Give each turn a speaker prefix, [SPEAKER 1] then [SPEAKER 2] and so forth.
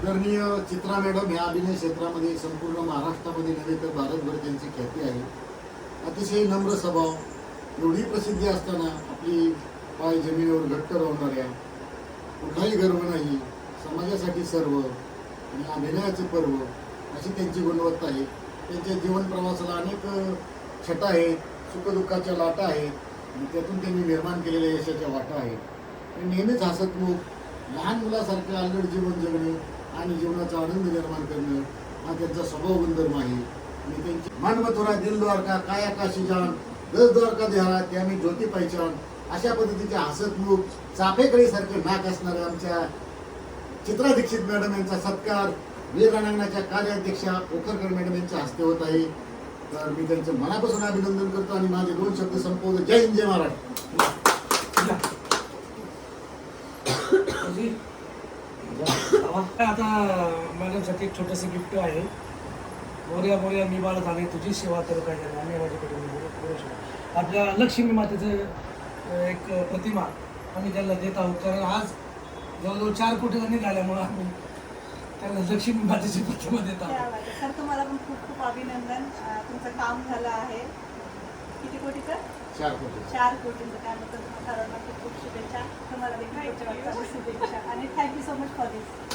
[SPEAKER 1] आदरणीय चित्रा मॅडम ह्या अभिनय क्षेत्रामध्ये संपूर्ण महाराष्ट्रामध्ये नव्हे तर भारतभर त्यांची ख्याती आहे. अतिशय नम्र स्वभाव, एवढी प्रसिद्धी असताना आपली पाय जमिनीवर घट्ट राहणाऱ्या, कुठलाही गर्व नाही, समाजासाठी सर्व आणि अभिनयाचे पर्व अशी त्यांची गुणवत्ता आहे. त्यांच्या जीवन प्रवासाला अनेक छटा आहेत, सुखदुःखाच्या लाटा आहेत आणि त्यातून त्यांनी निर्माण केलेल्या यशाच्या वाटा आहेत. आणि नेहमीच हसतमुख, लहान मुलासारखं अल्लड जीवन जगणं आणि जीवनाचा आनंद निर्माण करणं हा त्यांचा स्वभाव गुणधर्म आहे. आणि त्यांची मन मथुरा दिल द्वारका काया काशी जान, दस द्वारका देहारा त्याने ज्योती पहिचान अशा पद्धतीचे हसतमुख, चाफेकळीसारखे नाक असणारे आमच्या चित्रा दीक्षित मॅडम यांचा सत्कार वीर रणांगणाच्या कार्याध्यक्षा ओखरकर मॅडम यांच्या हस्ते होत आहे. तर मी त्यांचं मनापासून अभिनंदन करतो आणि माझे 2 शब्द संपवतो. जय हिंद, जय महाराष्ट्र.
[SPEAKER 2] आता मॅडमसाठी एक छोटंसं गिफ्ट आहे. मोर्या मोर्या मी बाळ झाले तुझी सेवा करू काय झालं आम्ही माझ्याकडे आपल्या लक्ष्मी मातेचं एक प्रतिमा आम्ही त्यांना देत आहोत. कारण आज जवळजवळ 4 कोटी जणी झाल्यामुळं आम्ही त्यांना लक्ष्मी मातेची प्रतिमा देत आहोत.
[SPEAKER 3] सर तुम्हाला पण खूप खूप अभिनंदन. तुमचं काम झालं आहे. किती कोटीचं? 4 कोटींचं काम होतं. सर्वांना खूप खूप शुभेच्छा. तुम्हाला देखील शुभेच्छा आणि thank you so much for this.